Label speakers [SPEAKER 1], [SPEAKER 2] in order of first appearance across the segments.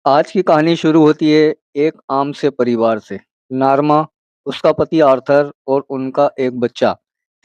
[SPEAKER 1] आज की कहानी शुरू होती है एक आम से परिवार से। नार्मा, उसका पति आर्थर और उनका एक बच्चा,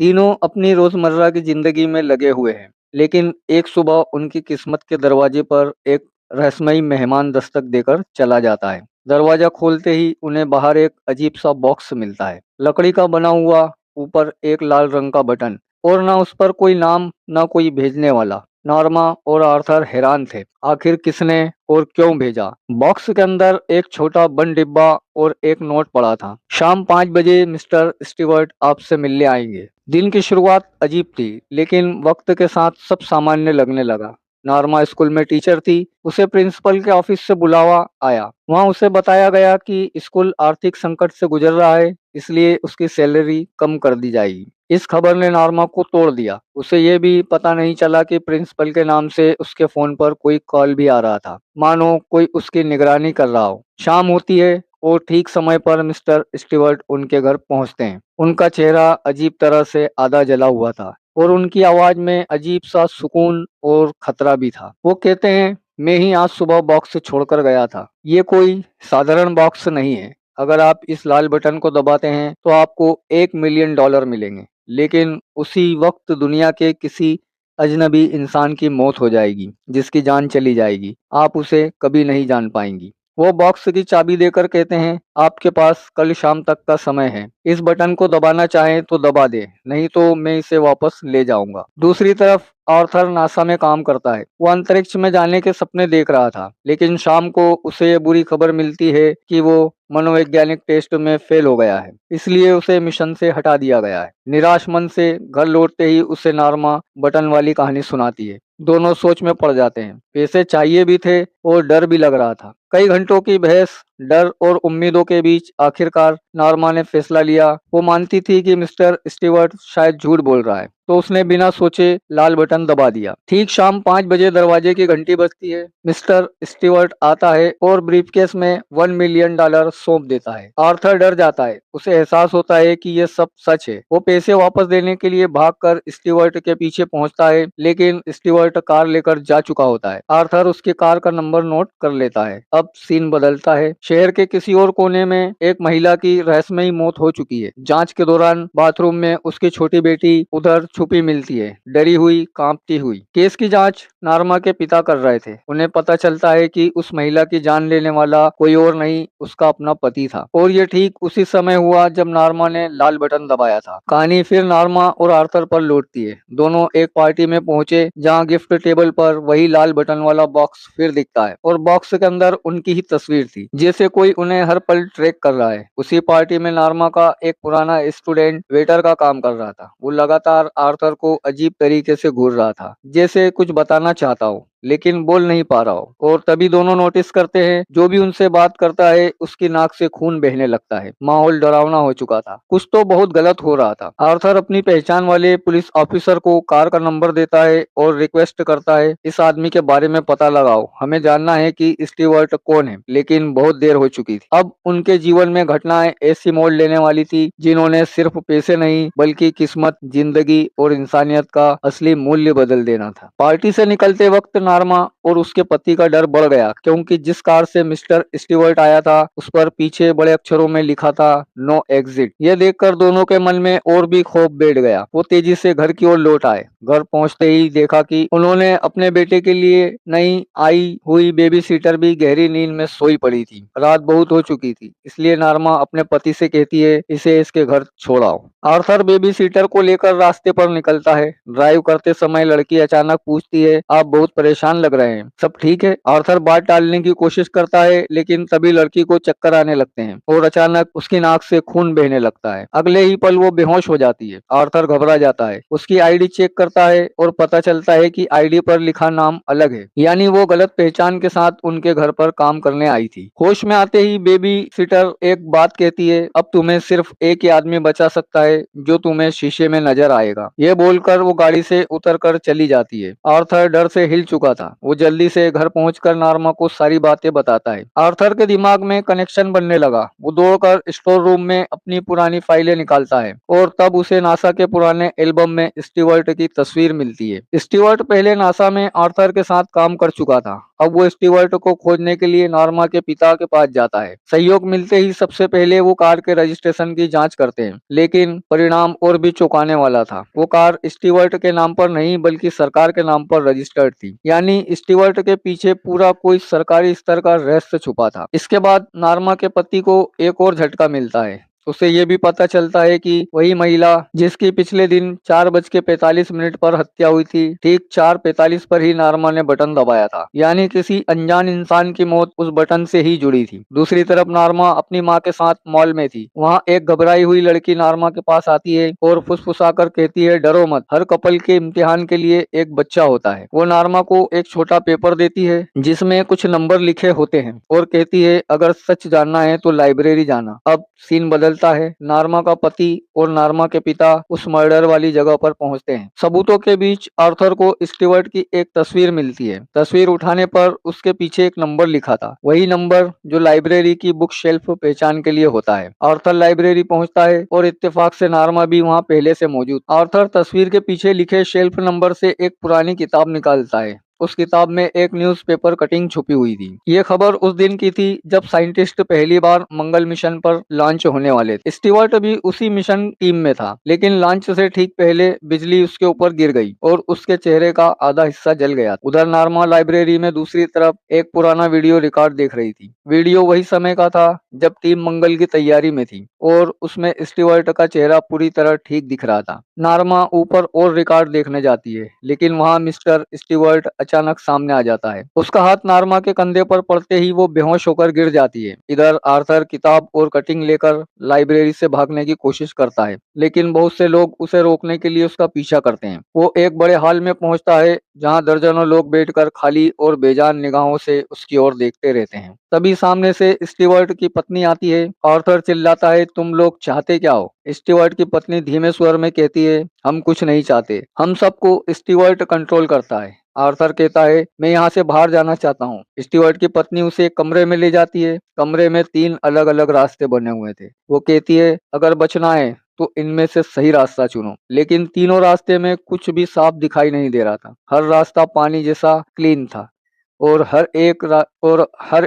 [SPEAKER 1] तीनों अपनी रोजमर्रा की जिंदगी में लगे हुए हैं। लेकिन एक सुबह उनकी किस्मत के दरवाजे पर एक रहस्यमयी मेहमान दस्तक देकर चला जाता है। दरवाजा खोलते ही उन्हें बाहर एक अजीब सा बॉक्स मिलता है, लकड़ी का बना हुआ, ऊपर एक लाल रंग का बटन, और ना उस पर कोई नाम, ना कोई भेजने वाला। नॉर्मा और आर्थर हैरान थे, आखिर किसने और क्यों भेजा। बॉक्स के अंदर एक छोटा बंद डिब्बा और एक नोट पड़ा था। शाम 5 बजे मिस्टर स्टीवर्ट आपसे मिलने आएंगे। दिन की शुरुआत अजीब थी, लेकिन वक्त के साथ सब सामान्य लगने लगा। नॉर्मा स्कूल में टीचर थी, उसे प्रिंसिपल के ऑफिस से बुलावा आया। वहां उसे बताया गया कि स्कूल आर्थिक संकट से गुजर रहा है, इसलिए उसकी सैलरी कम कर दी जाएगी। इस खबर ने नॉर्मा को तोड़ दिया। उसे ये भी पता नहीं चला कि प्रिंसिपल के नाम से उसके फोन पर कोई कॉल भी आ रहा था, मानो कोई उसकी निगरानी कर रहा हो। शाम होती है और ठीक समय पर मिस्टर स्टीवर्ट उनके घर पहुंचते हैं। उनका चेहरा अजीब तरह से आधा जला हुआ था और उनकी आवाज में अजीब सा सुकून और खतरा भी था। वो कहते हैं, मैं ही आज सुबह बॉक्स छोड़कर गया था। ये कोई साधारण बॉक्स नहीं है। अगर आप इस लाल बटन को दबाते हैं तो आपको $1 मिलियन मिलेंगे, लेकिन उसी वक्त दुनिया के किसी अजनबी इंसान की मौत हो जाएगी, जिसकी जान चली जाएगी। आप उसे कभी नहीं जान पाएंगी। वो बॉक्स की चाबी देकर कहते हैं, आपके पास कल शाम तक का समय है। इस बटन को दबाना चाहें तो दबा दे, नहीं तो मैं इसे वापस ले जाऊंगा। दूसरी तरफ आर्थर नासा में काम करता है। वो अंतरिक्ष में जाने के सपने देख रहा था, लेकिन शाम को उसे ये बुरी खबर मिलती है कि वो मनोवैज्ञानिक टेस्ट में फेल हो गया है, इसलिए उसे मिशन से हटा दिया गया है। निराश मन से घर लौटते ही उसे नॉर्मा बटन वाली कहानी सुनाती है। दोनों सोच में पड़ जाते हैं। पैसे चाहिए भी थे और डर भी लग रहा था। कई घंटों की बहस, डर और उम्मीदों के बीच आखिरकार नॉर्मा ने फैसला लिया। वो मानती थी कि मिस्टर स्टीवर्ट शायद झूठ बोल रहा है, तो उसने बिना सोचे लाल बटन दबा दिया। ठीक शाम 5 बजे दरवाजे की घंटी बजती है। मिस्टर स्टीवर्ट आता है और ब्रीफकेस में $1 मिलियन सौंप देता है। आर्थर डर जाता है। उसे एहसास होता है कि यह सब सच है। वो पैसे वापस देने के लिए भागकर स्टीवर्ट के पीछे पहुंचता है, लेकिन स्टीवर्ट कार लेकर जा चुका होता है। आर्थर उसकी कार का नंबर नोट कर लेता है। अब सीन बदलता है। शहर के किसी और कोने में एक महिला की रहस्यमयी मौत हो चुकी है। जांच के दौरान बाथरूम में उसकी छोटी बेटी उधर छुपी मिलती है, डरी हुई, कांपती हुई। केस की जांच नार्मा के पिता कर रहे थे। उन्हें पता चलता है कि उस महिला की जान लेने वाला कोई और नहीं, उसका अपना पति था। और ये ठीक उसी समय हुआ जब नार्मा ने लाल बटन दबाया था। कहानी फिर नार्मा और आर्थर पर लौटती है। दोनों एक पार्टी में पहुंचे जहां गिफ्ट टेबल पर वही लाल बटन वाला बॉक्स फिर दिखता है, और बॉक्स के अंदर उनकी ही तस्वीर थी, जैसे कोई उन्हें हर पल ट्रैक कर रहा है। उसी पार्टी में नार्मा का एक पुराना स्टूडेंट वेटर का काम कर रहा था। वो लगातार आर्थर को अजीब तरीके से घूर रहा था, जैसे कुछ बताना चाहता हो लेकिन बोल नहीं पा रहा हो। और तभी दोनों नोटिस करते हैं, जो भी उनसे बात करता है उसकी नाक से खून बहने लगता है। माहौल डरावना हो चुका था। कुछ तो बहुत गलत हो रहा था। आर्थर अपनी पहचान वाले पुलिस ऑफिसर को कार का नंबर देता है और रिक्वेस्ट करता है, इस आदमी के बारे में पता लगाओ, हमें जानना है कि स्टीवर्ट कौन है। लेकिन बहुत देर हो चुकी थी। अब उनके जीवन में घटनाएं ऐसी मोड़ लेने वाली थी जिन्होंने सिर्फ पैसे नहीं, बल्कि किस्मत, जिंदगी और इंसानियत का असली मूल्य बदल देना था। पार्टी से निकलते वक्त नार्मा और उसके पति का डर बढ़ गया, क्योंकि जिस कार से मिस्टर स्टीवर्ट आया था उस पर पीछे बड़े अक्षरों में लिखा था, नो एग्जिट। यह देखकर दोनों के मन में और भी खौफ बैठ गया। वो तेजी से घर की ओर लौट आए। घर पहुंचते ही देखा कि उन्होंने अपने बेटे के लिए नई आई हुई बेबी सीटर भी गहरी नींद में सोई पड़ी थी। रात बहुत हो चुकी थी, इसलिए नार्मा अपने पति से कहती है, इसे इसके घर छोड़ाओ। आर्थर बेबी सीटर को लेकर रास्ते पर निकलता है। ड्राइव करते समय लड़की अचानक पूछती है, आप बहुत परेशान लग रहे हैं, सब ठीक है? आर्थर बात टालने की कोशिश करता है, लेकिन तभी लड़की को चक्कर आने लगते हैं और अचानक उसकी नाक से खून बहने लगता है। अगले ही पल वो बेहोश हो जाती है। आर्थर घबरा जाता है। उसकी आईडी चेक करता है और पता चलता है कि आईडी पर लिखा नाम अलग है, यानी वो गलत पहचान के साथ उनके घर पर काम करने आई थी। होश में आते ही बेबी सीटर एक बात कहती है, अब तुम्हें सिर्फ एक ही आदमी बचा सकता है जो तुम्हें शीशे में नजर आएगा। ये बोलकर वो गाड़ी से उतरकर चली जाती है। आर्थर डर से हिल चुका चुका था। वो जल्दी से घर पहुंचकर नार्मा को सारी बातें बताता है। आर्थर के दिमाग में कनेक्शन बनने लगा। वो दौड़कर स्टोर रूम में अपनी पुरानी फाइलें निकालता है और तब उसे नासा के पुराने एल्बम में स्टीवर्ट की तस्वीर मिलती है। स्टीवर्ट पहले नासा में आर्थर के साथ काम कर चुका था। अब वो स्टीवर्ट को खोजने के लिए नॉर्मा के पिता के पास जाता है। सहयोग मिलते ही सबसे पहले वो कार के रजिस्ट्रेशन की जांच करते हैं, लेकिन परिणाम और भी चौंकाने वाला था। वो कार स्टीवर्ट के नाम पर नहीं बल्कि सरकार के नाम पर रजिस्टर्ड थी। यानी स्टीवर्ट के पीछे पूरा कोई सरकारी स्तर का रहस्य छुपा था। इसके बाद नॉर्मा के पति को एक और झटका मिलता है। उसे ये भी पता चलता है कि वही महिला जिसकी पिछले दिन 4:45 पर हत्या हुई थी, ठीक 4:45 पर ही नार्मा ने बटन दबाया था। यानी किसी अनजान इंसान की मौत उस बटन से ही जुड़ी थी। दूसरी तरफ नार्मा अपनी माँ के साथ मॉल में थी। वहाँ एक घबराई हुई लड़की नार्मा के पास आती है और फुसफुसाकर कहती है, डरो मत, हर कपल के इम्तिहान के लिए एक बच्चा होता है। वो नार्मा को एक छोटा पेपर देती है जिसमें कुछ नंबर लिखे होते हैं और कहती है, अगर सच जानना है तो लाइब्रेरी जाना। अब सीन बदलता है। नार्मा का पति और नार्मा के पिता उस मर्डर वाली जगह पर पहुंचते हैं। सबूतों के बीच आर्थर को स्टीवर्ट की एक तस्वीर मिलती है। तस्वीर उठाने पर उसके पीछे एक नंबर लिखा था, वही नंबर जो लाइब्रेरी की बुक शेल्फ पहचान के लिए होता है। आर्थर लाइब्रेरी पहुंचता है और इत्तेफाक से नार्मा भी वहां पहले से मौजूद। आर्थर तस्वीर के पीछे लिखे शेल्फ नंबर से एक पुरानी किताब निकालता है। उस किताब में एक न्यूज़पेपर कटिंग छुपी हुई थी। ये खबर उस दिन की थी जब साइंटिस्ट पहली बार मंगल मिशन पर लॉन्च होने वाले थे। स्टीवर्ट भी उसी मिशन टीम में था, लेकिन लॉन्च से ठीक पहले बिजली उसके ऊपर गिर गई और उसके चेहरे का आधा हिस्सा जल गया। उधर नॉर्मा लाइब्रेरी में दूसरी तरफ एक पुराना वीडियो रिकॉर्ड देख रही थी। वीडियो वही समय का था जब टीम मंगल की तैयारी में थी और उसमें स्टीवर्ट का चेहरा पूरी तरह ठीक दिख रहा था। नॉर्मा ऊपर और रिकॉर्ड देखने जाती है, लेकिन वहां मिस्टर स्टीवर्ट अचानक सामने आ जाता है। उसका हाथ नॉर्मा के कंधे पर पड़ते ही वो बेहोश होकर गिर जाती है। इधर आर्थर किताब और कटिंग लेकर लाइब्रेरी से भागने की कोशिश करता है, लेकिन बहुत से लोग उसे रोकने के लिए उसका पीछा करते हैं। वो एक बड़े हॉल में पहुंचता है जहां दर्जनों लोग बैठकर खाली और बेजान निगाहों से उसकी ओर देखते रहते हैं। तभी सामने से स्टीवर्ट की पत्नी आती है। आर्थर चिल्लाता है, तुम लोग चाहते क्या हो? स्टीवर्ट की पत्नी धीमे स्वर में कहती है, हम कुछ नहीं चाहते, हम सबको स्टीवर्ट कंट्रोल करता है। आर्थर कहता है, मैं यहाँ से बाहर जाना चाहता हूँ। स्टीवर्ट की पत्नी उसे एक कमरे में ले जाती है। कमरे में 3 अलग अलग रास्ते बने हुए थे। वो कहती है, अगर बचना है तो इनमें से सही रास्ता चुनो। लेकिन तीनों रास्ते में कुछ भी साफ दिखाई नहीं दे रहा था। हर रास्ता पानी जैसा क्लीन था और हर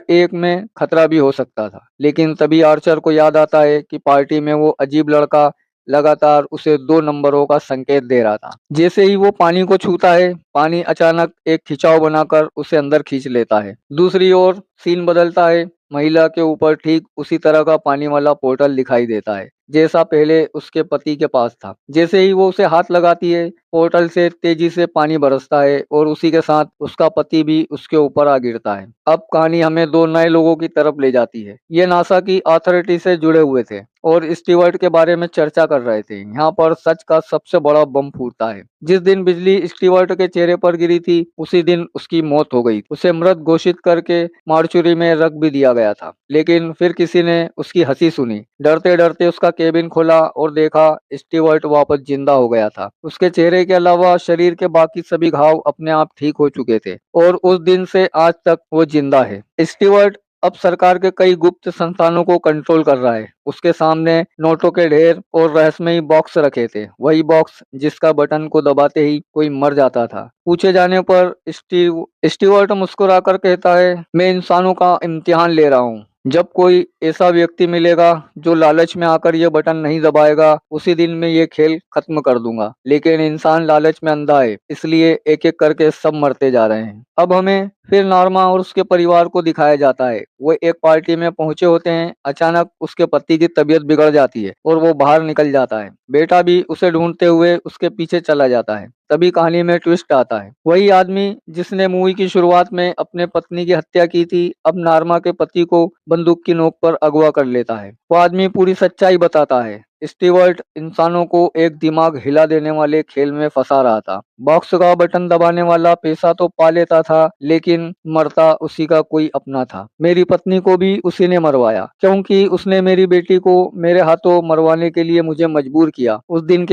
[SPEAKER 1] एक में खतरा भी हो सकता था। लेकिन तभी आर्चर को याद आता है कि पार्टी में वो अजीब लड़का लगातार उसे 2 नंबरों का संकेत दे रहा था। जैसे ही वो पानी को छूता है, पानी अचानक एक खिंचाव बनाकर उसे अंदर खींच लेता है। दूसरी ओर सीन बदलता है। महिला के ऊपर ठीक उसी तरह का पानी वाला पोर्टल दिखाई देता है जैसा पहले उसके पति के पास था। जैसे ही वो उसे हाथ लगाती है, पोर्टल से तेजी से पानी बरसता है और उसी के साथ उसका पति भी उसके ऊपर आ गिरता है। अब कहानी हमें 2 नए लोगों की तरफ ले जाती है। ये नासा की अथॉरिटी से जुड़े हुए थे और स्टीवर्ट के बारे में चर्चा कर रहे थे। यहाँ पर सच का सबसे बड़ा बम फूटता है। जिस दिन बिजली स्टीवर्ट के चेहरे पर गिरी थी, उसी दिन उसकी मौत हो गई। उसे मृत घोषित करके मार्चुरी में रख भी दिया गया था। लेकिन फिर किसी ने उसकी हंसी सुनी। डरते डरते उसका केबिन खोला और देखा स्टीवर्ट वापस जिंदा हो गया था। उसके चेहरे के अलावा शरीर के बाकी सभी घाव अपने आप ठीक हो चुके थे और उस दिन से आज तक वो जिंदा है। स्टीवर्ट अब सरकार के कई गुप्त संस्थानों को कंट्रोल कर रहा है। उसके सामने नोटों के ढेर और रहस्यमयी बॉक्स रखे थे, वही बॉक्स जिसका बटन को दबाते ही कोई मर जाता था। पूछे जाने पर स्टीवर्ट मुस्कुराकर कहता है, मैं इंसानों का इम्तिहान ले रहा हूँ। जब कोई ऐसा व्यक्ति मिलेगा जो लालच में आकर ये बटन नहीं दबाएगा, उसी दिन मैं ये खेल खत्म कर दूंगा। लेकिन इंसान लालच में अंधा है, इसलिए एक एक करके सब मरते जा रहे हैं। अब हमें फिर नॉर्मा और उसके परिवार को दिखाया जाता है। वो एक पार्टी में पहुंचे होते हैं। अचानक उसके पति की तबीयत बिगड़ जाती है और वो बाहर निकल जाता है। बेटा भी उसे ढूंढते हुए उसके पीछे चला जाता है। तभी कहानी में ट्विस्ट आता है। वही आदमी जिसने मूवी की शुरुआत में अपने पत्नी की हत्या की थी, अब नॉर्मा के पति को बंदूक की नोक पर अगवा कर लेता है। वो आदमी पूरी सच्चाई बताता है। स्टीवर्ट इंसानों को एक दिमाग हिला देने वाले खेल में फंसा रहा था। बॉक्स का बटन दबाने वाला पैसा तो पा लेता था, लेकिन मरता उसी का कोई अपना था। मेरी पत्नी को भी उसी ने मरवाया, क्योंकि उसने मेरी बेटी को मेरे हाथों मरवाने के लिए मुझे मजबूर किया। उस दिन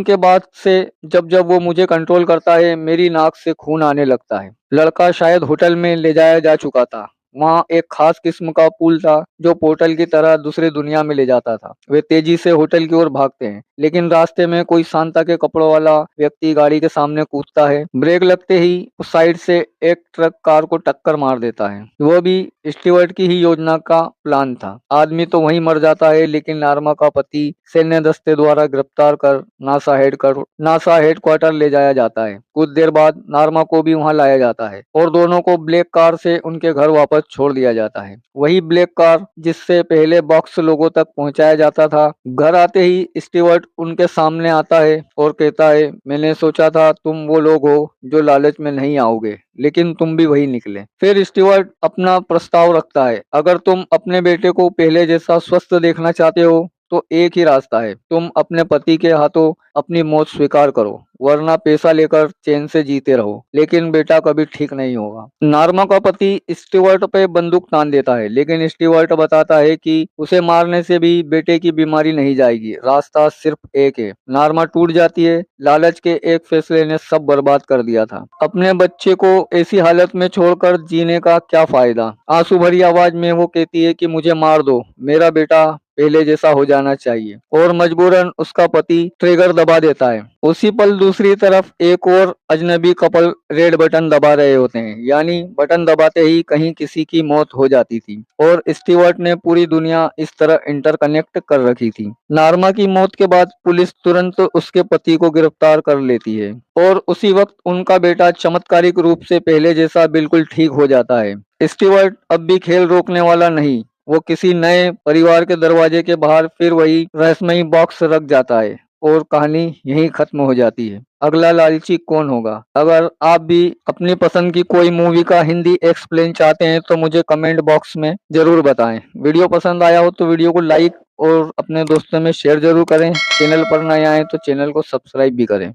[SPEAKER 1] के बाद से जब जब वो मुझे कंट्रोल करता है, मेरी नाक से खून आने लगता है। लड़का शायद होटल में ले जाया जा चुका था। वहाँ एक खास किस्म का पुल था जो पोर्टल की तरह दूसरी दुनिया में ले जाता था। वे तेजी से होटल की ओर भागते हैं, लेकिन रास्ते में कोई सांता के कपड़ों वाला व्यक्ति गाड़ी के सामने कूदता है। ब्रेक लगते ही उस साइड से एक ट्रक कार को टक्कर मार देता है। वो भी स्टीवर्ट की ही योजना का प्लान था। आदमी तो वहीं मर जाता है, लेकिन नार्मा का पति सैन्य दस्ते द्वारा गिरफ्तार कर नासा हेडक्वार्टर ले जाया जाता है। कुछ देर बाद नार्मा को भी वहां लाया जाता है और दोनों को ब्लैक कार से उनके घर वापस छोड़ दिया जाता है। वही ब्लैक कार जिससे पहले बॉक्स लोगों तक पहुंचाया जाता था। घर आते ही स्टीवर्ट उनके सामने आता है और कहता है, मैंने सोचा था तुम वो लोग हो जो लालच में नहीं आओगे, लेकिन तुम भी वही निकले। फिर स्टीवर्ट अपना प्रस्ताव रखता है, अगर तुम अपने बेटे को पहले जैसा स्वस्थ देखना चाहते हो तो एक ही रास्ता है, तुम अपने पति के हाथों अपनी मौत स्वीकार करो, वरना पैसा लेकर चैन से जीते रहो, लेकिन बेटा कभी ठीक नहीं होगा। नार्मा का पति स्टीवर्ट पे बंदूक तान देता है, लेकिन स्टीवर्ट बताता है कि उसे मारने से भी बेटे की बीमारी नहीं जाएगी, रास्ता सिर्फ एक है। नार्मा टूट जाती है। लालच के एक फैसले ने सब बर्बाद कर दिया था। अपने बच्चे को ऐसी हालत में छोड़कर जीने का क्या फायदा। आंसू भरी आवाज में वो कहती है कि मुझे मार दो, मेरा बेटा पहले जैसा हो जाना चाहिए। और मजबूरन उसका पति ट्रिगर दबा देता है। उसी पल दूसरी तरफ एक और अजनबी कपल रेड बटन दबा रहे होते हैं, यानी बटन दबाते ही कहीं किसी की मौत हो जाती थी और स्टीवर्ट ने पूरी दुनिया इस तरह इंटरकनेक्ट कर रखी थी। नार्मा की मौत के बाद पुलिस तुरंत उसके पति को गिरफ्तार कर लेती है और उसी वक्त उनका बेटा चमत्कारिक रूप से पहले जैसा बिल्कुल ठीक हो जाता है। स्टीवर्ट अब भी खेल रोकने वाला नहीं, वो किसी नए परिवार के दरवाजे के बाहर फिर वही रहस्यमयी बॉक्स रख जाता है और कहानी यहीं खत्म हो जाती है। अगला लालची कौन होगा? अगर आप भी अपनी पसंद की कोई मूवी का हिंदी एक्सप्लेन चाहते हैं तो मुझे कमेंट बॉक्स में जरूर बताएं। वीडियो पसंद आया हो तो वीडियो को लाइक और अपने दोस्तों में शेयर जरूर करें। चैनल पर नए आए तो चैनल को सब्सक्राइब भी करें।